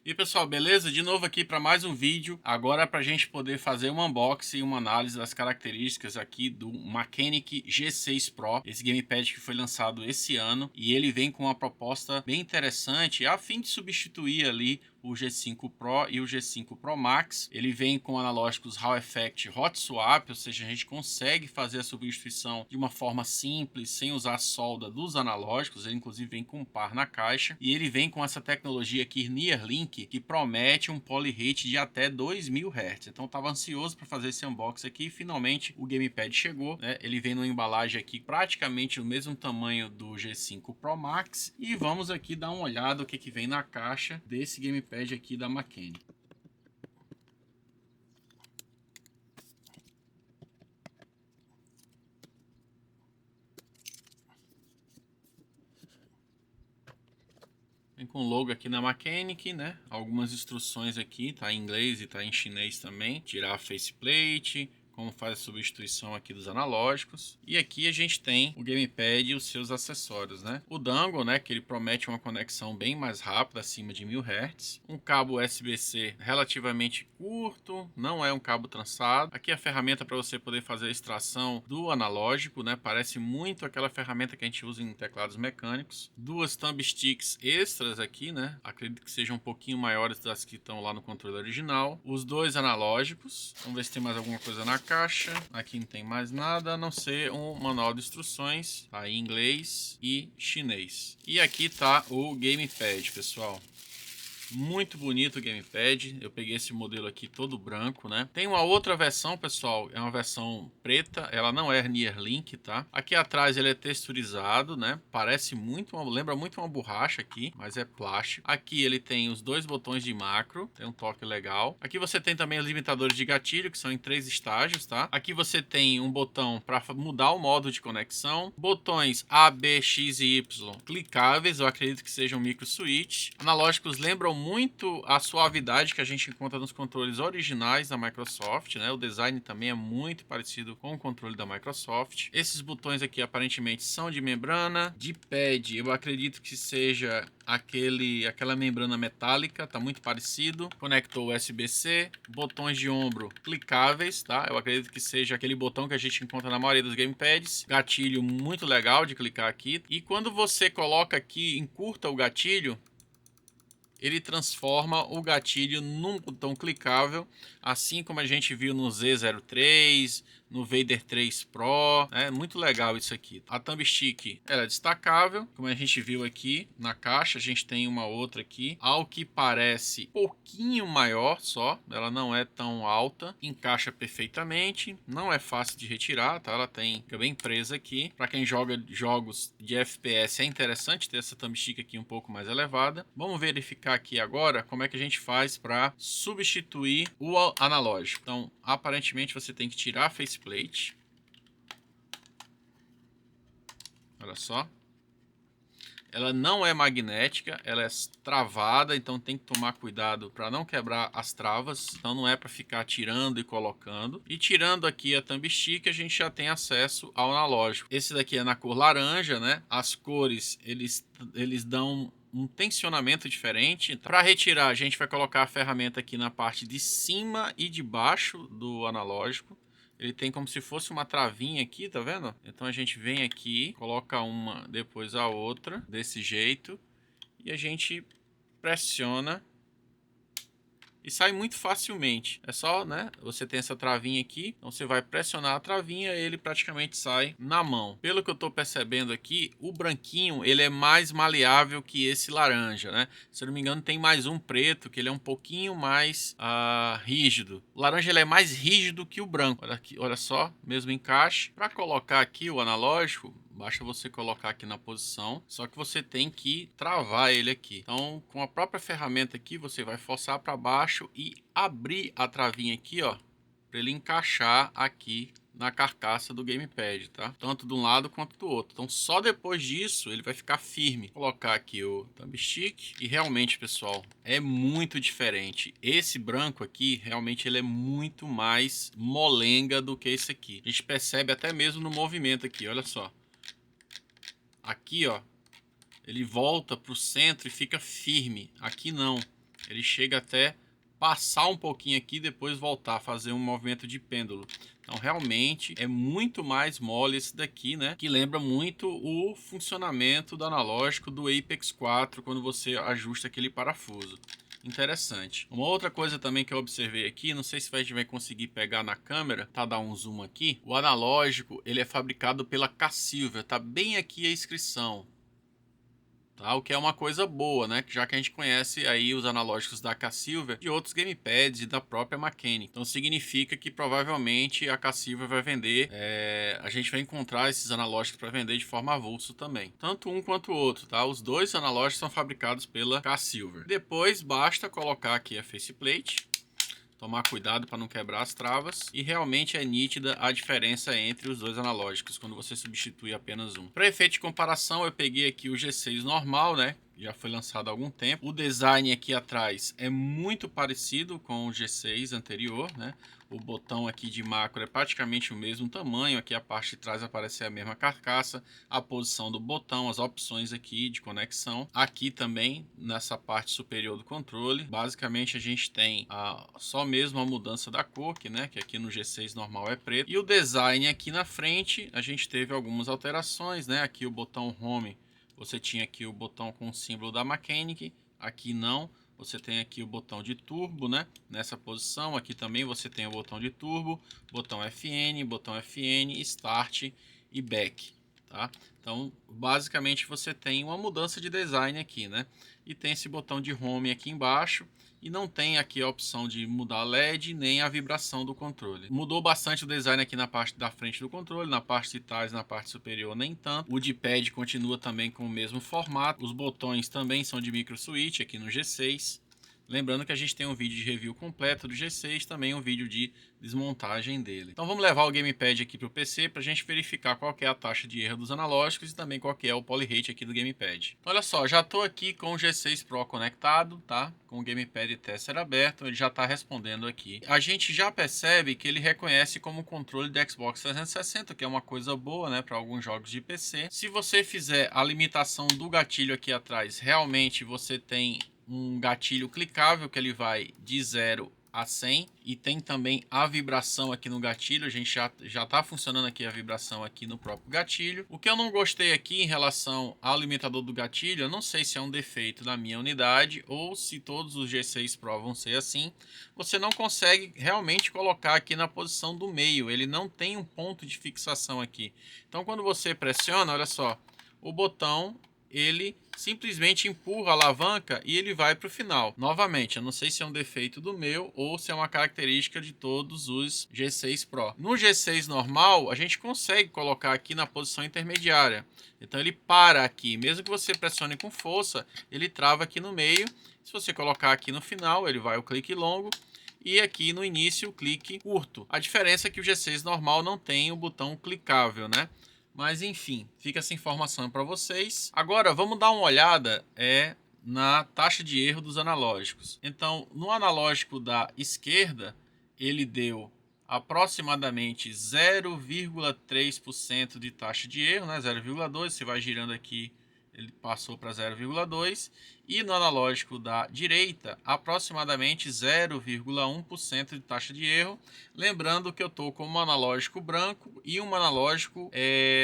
E pessoal, beleza? De novo aqui para mais um vídeo. Agora para a gente poder fazer um unboxing e uma análise das características aqui do Mechanic G6 Pro. Esse gamepad que foi lançado esse ano e ele vem com uma proposta bem interessante a fim de substituir ali o G5 Pro e o G5 Pro Max. Ele vem com analógicos Hall Effect Hot Swap, ou seja, a gente consegue fazer a substituição de uma forma simples, sem usar solda dos analógicos. Ele inclusive vem com um par na caixa e ele vem com essa tecnologia aqui Neuralink, que promete um poly-rate de até 2000 Hz. Então eu estava ansioso para fazer esse unboxing aqui e finalmente o gamepad chegou, né? Ele vem numa embalagem aqui praticamente do mesmo tamanho do G5 Pro Max e vamos aqui dar uma olhada o que vem na caixa desse gamepad aqui da Mechanic. Vem com o logo aqui na Mechanic, né? Algumas instruções aqui, tá em inglês e tá em chinês também. Tirar a faceplate, como faz a substituição aqui dos analógicos. E aqui a gente tem o gamepad e os seus acessórios, né? O dongle, né, que ele promete uma conexão bem mais rápida, acima de 1000 Hz. Um cabo USB-C relativamente curto, não é um cabo trançado. Aqui a ferramenta para você poder fazer a extração do analógico, né? Parece muito aquela ferramenta que a gente usa em teclados mecânicos. Duas thumb sticks extras aqui, né? Acredito que sejam um pouquinho maiores das que estão lá no controle original. Os dois analógicos. Vamos ver se tem mais alguma coisa na caixa. Aqui não tem mais nada, a não ser um manual de instruções, tá, em inglês e chinês. E aqui tá o gamepad, pessoal. Muito bonito o gamepad. Eu peguei esse modelo aqui todo branco, né? Tem uma outra versão, pessoal, é uma versão preta. Ela não é Neuralink, tá? Aqui atrás ele é texturizado, né? Parece muito, lembra muito uma borracha aqui, mas é plástico. Aqui ele tem os dois botões de macro, tem um toque legal. Aqui você tem também os limitadores de gatilho, que são em 3 estágios, tá? Aqui você tem um botão para mudar o modo de conexão, botões A, B, X e Y clicáveis, eu acredito que sejam micro switch. Analógicos lembram muito a suavidade que a gente encontra nos controles originais da Microsoft, né? O design também é muito parecido com o controle da Microsoft. Esses botões aqui aparentemente são de membrana. De pad, eu acredito que seja aquela membrana metálica, tá muito parecido. Conector USB-C, botões de ombro clicáveis, tá? Eu acredito que seja aquele botão que a gente encontra na maioria dos gamepads. Gatilho muito legal de clicar aqui. E quando você coloca aqui, encurta o gatilho, ele transforma o gatilho num botão clicável, assim como a gente viu no Z03, no Vader 3 Pro. É muito legal isso aqui. A thumb stick ela é destacável, como a gente viu aqui na caixa. A gente tem uma outra aqui, ao que parece um pouquinho maior só, ela não é tão alta, encaixa perfeitamente, não é fácil de retirar, tá? Ela fica bem presa aqui. Para quem joga jogos de FPS é interessante ter essa thumb stick aqui um pouco mais elevada. Vamos verificar aqui agora como é que a gente faz para substituir o analógico. Então, aparentemente você tem que tirar a faceplate. Olha só. Ela não é magnética, ela é travada, então tem que tomar cuidado para não quebrar as travas. Então não é para ficar tirando e colocando. E tirando aqui a thumb stick, a gente já tem acesso ao analógico. Esse daqui é na cor laranja, né? As cores, eles dão um tensionamento diferente. Para retirar, a gente vai colocar a ferramenta aqui na parte de cima e de baixo do analógico. Ele tem como se fosse uma travinha aqui, tá vendo? Então a gente vem aqui, coloca uma, depois a outra, desse jeito. E a gente pressiona. E sai muito facilmente. É só, né? Você tem essa travinha aqui. Então você vai pressionar a travinha e ele praticamente sai na mão. Pelo que eu tô percebendo aqui, o branquinho ele é mais maleável que esse laranja, né? Se eu não me engano, tem mais um preto que ele é um pouquinho mais rígido. O laranja ele é mais rígido que o branco. Olha aqui, olha só, mesmo encaixe. Para colocar aqui o analógico, basta você colocar aqui na posição, só que você tem que travar ele aqui. Então, com a própria ferramenta aqui, você vai forçar para baixo e abrir a travinha aqui, ó, para ele encaixar aqui na carcaça do gamepad, tá? Tanto de um lado quanto do outro. Então, só depois disso ele vai ficar firme. Vou colocar aqui o thumbstick e realmente, pessoal, é muito diferente. Esse branco aqui, realmente ele é muito mais molenga do que esse aqui. A gente percebe até mesmo no movimento aqui, olha só. Aqui, ó, ele volta para o centro e fica firme. Aqui não. ele chega até passar um pouquinho aqui e depois voltar a fazer um movimento de pêndulo. Então realmente é muito mais mole esse daqui, né? Que lembra muito o funcionamento do analógico do Apex 4 quando você ajusta aquele parafuso. Interessante. Uma outra coisa também que eu observei aqui, não sei se a gente vai conseguir pegar na câmera, tá? Dar um zoom aqui. O analógico, ele é fabricado pela K-Silver, tá bem aqui a inscrição. Tá, o que é uma coisa boa, né? Já que a gente conhece aí os analógicos da K-Silver de outros gamepads e da própria Mechanic. Então significa que provavelmente a K-Silver vai vender, a gente vai encontrar esses analógicos para vender de forma avulso também. Tanto um quanto o outro, tá? Os dois analógicos são fabricados pela K-Silver. Depois basta colocar aqui a faceplate. Tomar cuidado para não quebrar as travas. E realmente é nítida a diferença entre os dois analógicos quando você substitui apenas um. Para efeito de comparação, eu peguei aqui o G6 normal, né? Já foi lançado há algum tempo. O design aqui atrás é muito parecido com o G6 anterior, né? O botão aqui de macro é praticamente o mesmo tamanho. Aqui a parte de trás aparece a mesma carcaça. A posição do botão, as opções aqui de conexão. Aqui também, nessa parte superior do controle, basicamente a gente tem só mesmo a mudança da cor, que aqui no G6 normal é preto. E o design aqui na frente, a gente teve algumas alterações, né? Aqui o botão Home, você tinha aqui o botão com o símbolo da Mechanic. Aqui não. Você tem aqui o botão de turbo, né? Nessa posição. Aqui também você tem o botão de turbo, botão FN, Start e Back, tá? Então, basicamente você tem uma mudança de design aqui, né? E tem esse botão de Home aqui embaixo. E não tem aqui a opção de mudar a LED nem a vibração do controle. Mudou bastante o design aqui na parte da frente do controle, na parte de trás, na parte superior nem tanto. O D-pad continua também com o mesmo formato. Os botões também são de micro switch aqui no G6. Lembrando que a gente tem um vídeo de review completo do G6, também um vídeo de desmontagem dele. Então vamos levar o gamepad aqui para o PC para a gente verificar qual que é a taxa de erro dos analógicos e também qual que é o poly-rate aqui do gamepad. Olha só, já estou aqui com o G6 Pro conectado, tá? Com o gamepad tester aberto, ele já está respondendo aqui. A gente já percebe que ele reconhece como controle do Xbox 360, que é uma coisa boa, né, para alguns jogos de PC. Se você fizer a limitação do gatilho aqui atrás, realmente você tem um gatilho clicável que ele vai de 0 a 100 e tem também a vibração aqui no gatilho. A gente já está funcionando aqui a vibração aqui no próprio gatilho. O que eu não gostei aqui em relação ao limitador do gatilho, eu não sei se é um defeito da minha unidade ou se todos os G6 Pro vão ser assim. Você não consegue realmente colocar aqui na posição do meio, ele não tem um ponto de fixação aqui. Então quando você pressiona, olha só, o botão ele simplesmente empurra a alavanca e ele vai para o final. Novamente, eu não sei se é um defeito do meu ou se é uma característica de todos os G6 Pro. No G6 normal, a gente consegue colocar aqui na posição intermediária. Então ele para aqui, mesmo que você pressione com força, ele trava aqui no meio. Se você colocar aqui no final, ele vai o clique longo. E aqui no início, o clique curto. A diferença é que o G6 normal não tem o botão clicável, né? Mas enfim, fica essa informação para vocês. Agora vamos dar uma olhada na taxa de erro dos analógicos. Então, no analógico da esquerda, ele deu aproximadamente 0,3% de taxa de erro, né? 0,2, você vai girando aqui, ele passou para 0,2, e no analógico da direita, aproximadamente 0,1% de taxa de erro. Lembrando que eu estou com um analógico branco e um analógico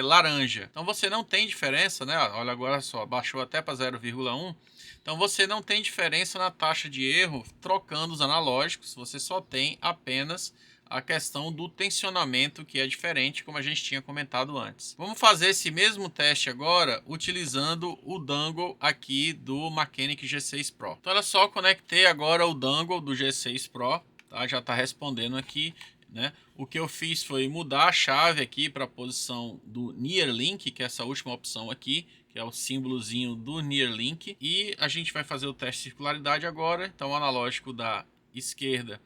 laranja. Então você não tem diferença, né? Olha agora só, baixou até para 0,1. Então você não tem diferença na taxa de erro trocando os analógicos, você só tem apenas a questão do tensionamento, que é diferente, como a gente tinha comentado antes. Vamos fazer esse mesmo teste agora utilizando o dongle aqui do Mechanic G6 Pro. Então olha só, conectei agora o dongle do G6 Pro, tá? Já está respondendo aqui, né? O que eu fiz foi mudar a chave aqui para a posição do Near Link, que é essa última opção aqui, que é o símbolozinho do Near Link. E a gente vai fazer o teste de circularidade agora. Então o analógico da esquerda,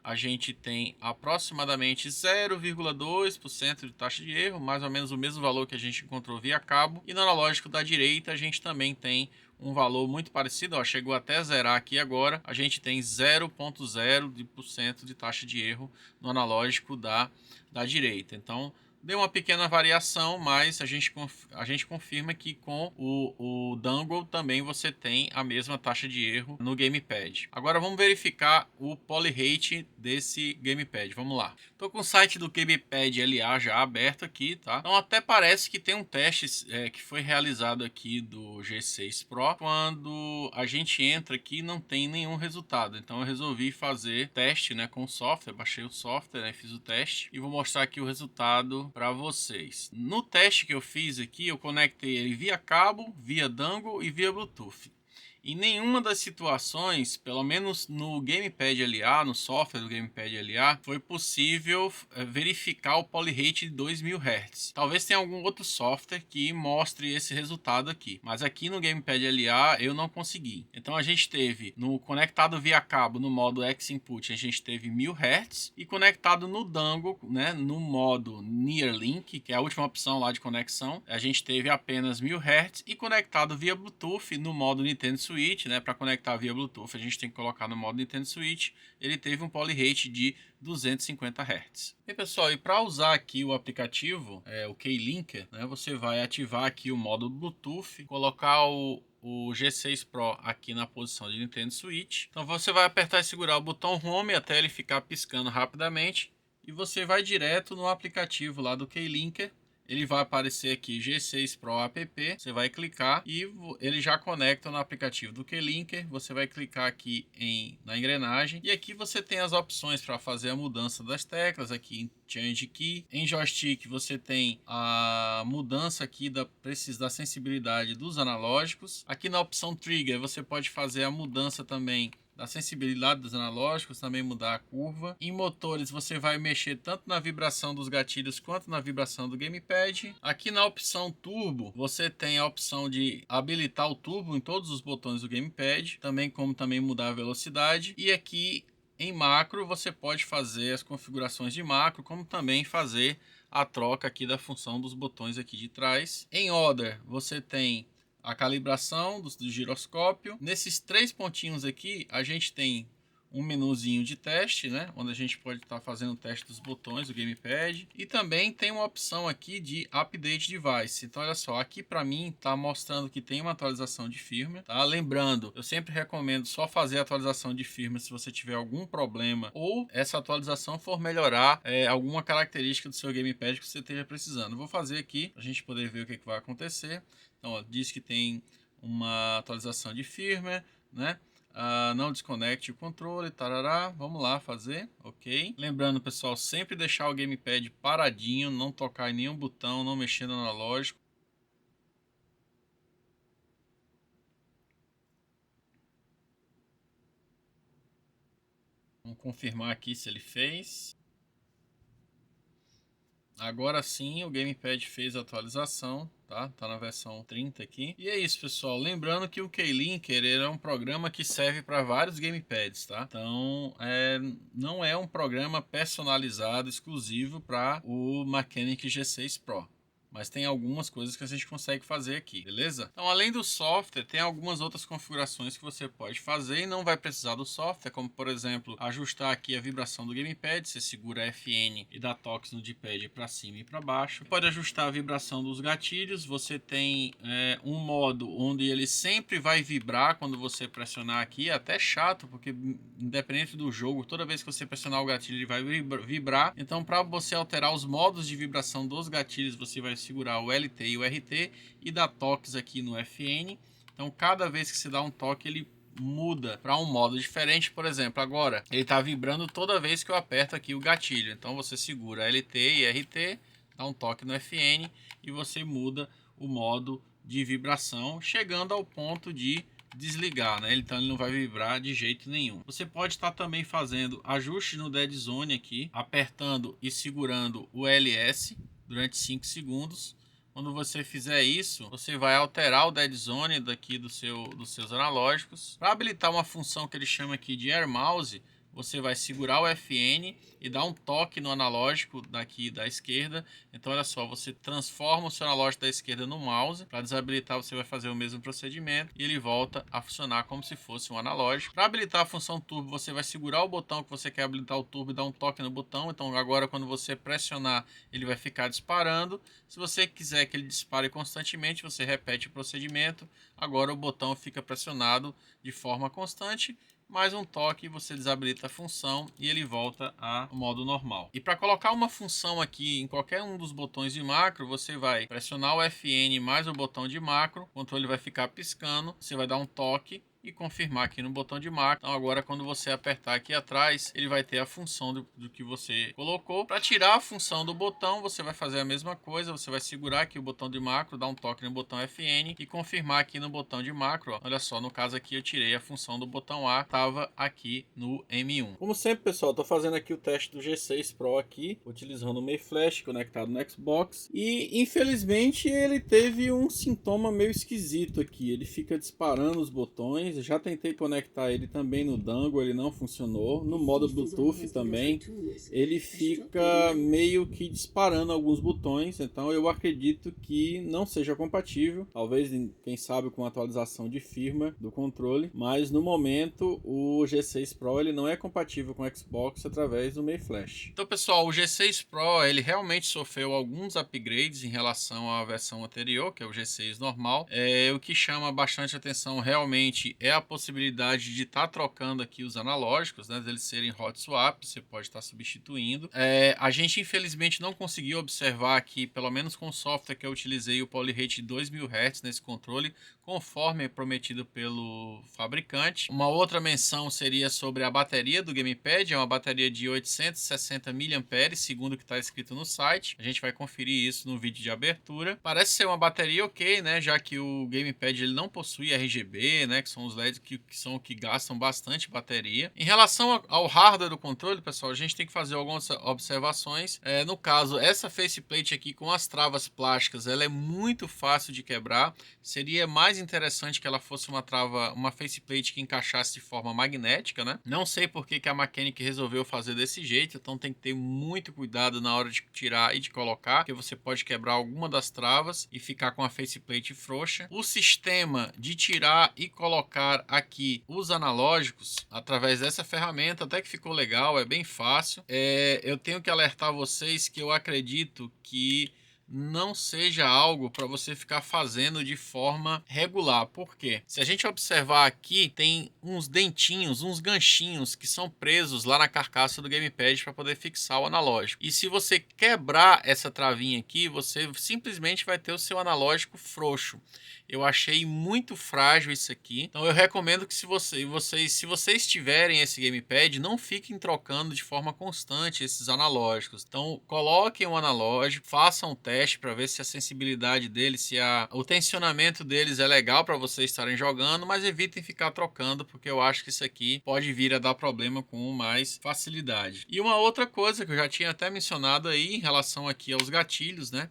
a gente tem aproximadamente 0,2% de taxa de erro, mais ou menos o mesmo valor que a gente encontrou via cabo. E no analógico da direita a gente também tem um valor muito parecido, ó, chegou até zerar aqui agora. A gente tem 0,0% de taxa de erro no analógico da direita. Então Deu uma pequena variação, mas a gente confirma que com o Dangle também você tem a mesma taxa de erro no Gamepad. Agora vamos verificar o Polyrate desse Gamepad. Vamos lá. Estou com o site do Gamepad LA já aberto aqui, tá? Então até parece que tem um teste que foi realizado aqui do G6 Pro. Quando a gente entra aqui não tem nenhum resultado. Então eu resolvi fazer teste, né, com o software. Baixei o software, né, fiz o teste e vou mostrar aqui o resultado para vocês. No teste que eu fiz aqui, eu conectei ele via cabo, via Dangle e via Bluetooth. Em nenhuma das situações, pelo menos no Gamepad LA, no software do Gamepad LA, foi possível verificar o Polyrate de 2000 Hz. Talvez tenha algum outro software que mostre esse resultado aqui, mas aqui no Gamepad LA eu não consegui. Então a gente teve no conectado via cabo no modo X-Input, a gente teve 1000 Hz, e conectado no Dangle, né, no modo Near Link, que é a última opção lá de conexão, a gente teve apenas 1000 Hz, e conectado via Bluetooth no modo Nintendo Switch, né, para conectar via Bluetooth, a gente tem que colocar no modo Nintendo Switch, ele teve um Polyrate de 250 Hz. E pessoal, e para usar aqui o aplicativo, o Keylinker, né, você vai ativar aqui o modo Bluetooth, colocar o G6 Pro aqui na posição de Nintendo Switch. Então você vai apertar e segurar o botão Home até ele ficar piscando rapidamente, e você vai direto no aplicativo lá do Keylinker. Ele vai aparecer aqui G6 Pro App, você vai clicar e ele já conecta no aplicativo do Keylinker. Você vai clicar aqui na engrenagem e aqui você tem as opções para fazer a mudança das teclas aqui em Change Key. Em joystick você tem a mudança aqui da sensibilidade dos analógicos. Aqui na opção Trigger você pode fazer a mudança também da sensibilidade dos analógicos, também mudar a curva. Em motores você vai mexer tanto na vibração dos gatilhos quanto na vibração do Gamepad. Aqui na opção Turbo você tem a opção de habilitar o turbo em todos os botões do Gamepad, como também mudar a velocidade. E aqui em macro você pode fazer as configurações de macro, como também fazer a troca aqui da função dos botões aqui de trás. Em Other você tem a calibração do giroscópio. Nesses três pontinhos aqui a gente tem um menuzinho de teste, né, onde a gente pode estar fazendo o teste dos botões do Gamepad, e também tem uma opção aqui de Update Device. Então olha só, aqui para mim está mostrando que tem uma atualização de firmware, tá? Lembrando, eu sempre recomendo só fazer a atualização de firmware se você tiver algum problema ou essa atualização for melhorar alguma característica do seu Gamepad que você esteja precisando. Eu vou fazer aqui para a gente poder ver o que vai acontecer. Então ó, diz que tem uma atualização de firmware, né? Não desconecte o controle, tarará. Vamos lá fazer, ok. Lembrando, pessoal, sempre deixar o Gamepad paradinho, não tocar em nenhum botão, não mexer no analógico. Vamos confirmar aqui se ele fez. Agora sim o Gamepad fez a atualização, tá? Tá na versão 30 aqui. E é isso, pessoal. Lembrando que o Keylinker é um programa que serve para vários Gamepads, tá? Então, não é um programa personalizado exclusivo para o Mechanic G6 Pro. Mas tem algumas coisas que a gente consegue fazer aqui, beleza? Então, além do software, tem algumas outras configurações que você pode fazer e não vai precisar do software, como, por exemplo, ajustar aqui a vibração do Gamepad. Você segura FN e dá toques no D-pad para cima e para baixo. Pode ajustar a vibração dos gatilhos. Você tem um modo onde ele sempre vai vibrar quando você pressionar aqui. É até chato, porque independente do jogo, toda vez que você pressionar o gatilho, ele vai vibrar. Então, para você alterar os modos de vibração dos gatilhos, você vai segurar o LT e o RT e dar toques aqui no FN. Então cada vez que você dá um toque ele muda para um modo diferente. Por exemplo, agora ele está vibrando toda vez que eu aperto aqui o gatilho. Então você segura LT e RT, dá um toque no FN e você muda o modo de vibração, chegando ao ponto de desligar, né? Então ele não vai vibrar de jeito nenhum. Você pode estar também fazendo ajustes no Dead Zone aqui, apertando e segurando o LS durante 5 segundos. Quando você fizer isso, você vai alterar o Dead Zone daqui dos seus analógicos. Para habilitar uma função que ele chama aqui de Air Mouse, você vai segurar o FN e dar um toque no analógico daqui da esquerda. Então olha só, você transforma o seu analógico da esquerda no mouse. Para desabilitar, você vai fazer o mesmo procedimento e ele volta a funcionar como se fosse um analógico. Para habilitar a função turbo, você vai segurar o botão que você quer habilitar o turbo e dar um toque no botão. Então agora, quando você pressionar, ele vai ficar disparando. Se você quiser que ele dispare constantemente, você repete o procedimento. Agora o botão fica pressionado de forma constante. Mais um toque, você desabilita a função e ele volta ao modo normal. E para colocar uma função aqui em qualquer um dos botões de macro, você vai pressionar o FN mais o botão de macro, o controle vai ficar piscando, você vai dar um toque e confirmar aqui no botão de macro. Então agora, quando você apertar aqui atrás, ele vai ter a função do que você colocou. Para tirar a função do botão, você vai fazer a mesma coisa. Você vai segurar aqui o botão de macro, dar um toque no botão FN e confirmar aqui no botão de macro. Ó. Olha só, no caso aqui eu tirei a função do botão A, estava aqui no M1. Como sempre, pessoal, estou fazendo aqui o teste do G6 Pro aqui, utilizando o Mei Flash conectado no Xbox, e infelizmente ele teve um sintoma meio esquisito aqui. Ele fica disparando os botões. Eu já tentei conectar ele também no dongle, ele não funcionou. No modo Bluetooth também, ele fica meio que disparando alguns botões. Então eu acredito que não seja compatível. Talvez, quem sabe, com atualização de firmware do controle. Mas no momento o G6 Pro ele não é compatível com o Xbox através do Mei Flash. Então, pessoal, o G6 Pro ele realmente sofreu alguns upgrades em relação à versão anterior, que é o G6 normal. O que chama bastante atenção realmente é a possibilidade de estar trocando aqui os analógicos, né, deles serem hot swap, você pode estar substituindo. A gente infelizmente não conseguiu observar aqui, pelo menos com o software que eu utilizei, o Polyrate 2000 Hz nesse controle, conforme prometido pelo fabricante. Uma outra menção seria sobre a bateria do gamepad, é uma bateria de 860 mAh, segundo o que está escrito no site. A gente vai conferir isso no vídeo de abertura. Parece ser uma bateria ok, né, já que o gamepad ele não possui RGB, né, que são os LEDs que são o que gastam bastante bateria. Em relação ao hardware do controle, pessoal, a gente tem que fazer algumas observações. No caso, essa faceplate aqui com as travas plásticas, ela é muito fácil de quebrar. Seria mais interessante que ela fosse uma faceplate que encaixasse de forma magnética, né? Não sei por que a Mechanic resolveu fazer desse jeito, então tem que ter muito cuidado na hora de tirar e de colocar, porque você pode quebrar alguma das travas e ficar com a faceplate frouxa. O sistema de tirar e colocar aqui os analógicos através dessa ferramenta até que ficou legal, é bem fácil. Eu tenho que alertar vocês que eu acredito que não seja algo para você ficar fazendo de forma regular. Por quê? Se a gente observar aqui, tem uns dentinhos, uns ganchinhos que são presos lá na carcaça do gamepad para poder fixar o analógico. E se você quebrar essa travinha aqui, você simplesmente vai ter o seu analógico frouxo. Eu achei muito frágil isso aqui. Então eu recomendo que se vocês tiverem esse gamepad, não fiquem trocando de forma constante esses analógicos. Então coloquem um analógico, façam um teste para ver se a sensibilidade deles, se o tensionamento deles é legal para vocês estarem jogando, mas evitem ficar trocando, porque eu acho que isso aqui pode vir a dar problema com mais facilidade. E uma outra coisa que eu já tinha até mencionado aí em relação aqui aos gatilhos, né?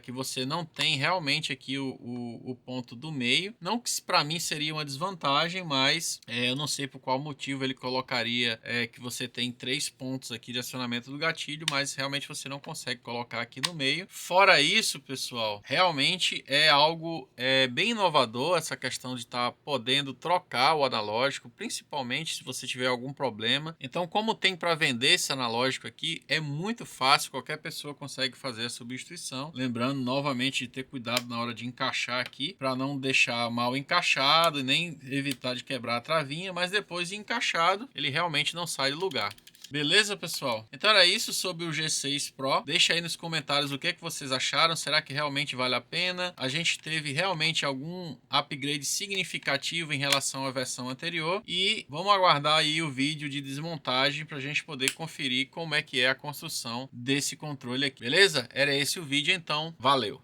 Que você não tem realmente aqui o ponto do meio. Não que para mim seria uma desvantagem, mas eu não sei por qual motivo ele colocaria que você tem 3 pontos aqui de acionamento do gatilho, mas realmente você não consegue colocar aqui no meio. Fora isso, pessoal, realmente é algo bem inovador essa questão de estar podendo trocar o analógico, principalmente se você tiver algum problema. Então, como tem para vender esse analógico aqui, é muito fácil, qualquer pessoa consegue fazer a substituição. Lembrando novamente de ter cuidado na hora de encaixar aqui, para não deixar mal encaixado e nem evitar de quebrar a travinha, mas depois de encaixado, ele realmente não sai do lugar. Beleza, pessoal? Então era isso sobre o G6 Pro. Deixa aí nos comentários o que vocês acharam. Será que realmente vale a pena? A gente teve realmente algum upgrade significativo em relação à versão anterior. E vamos aguardar aí o vídeo de desmontagem para a gente poder conferir como é que é a construção desse controle aqui. Beleza? Era esse o vídeo então. Valeu!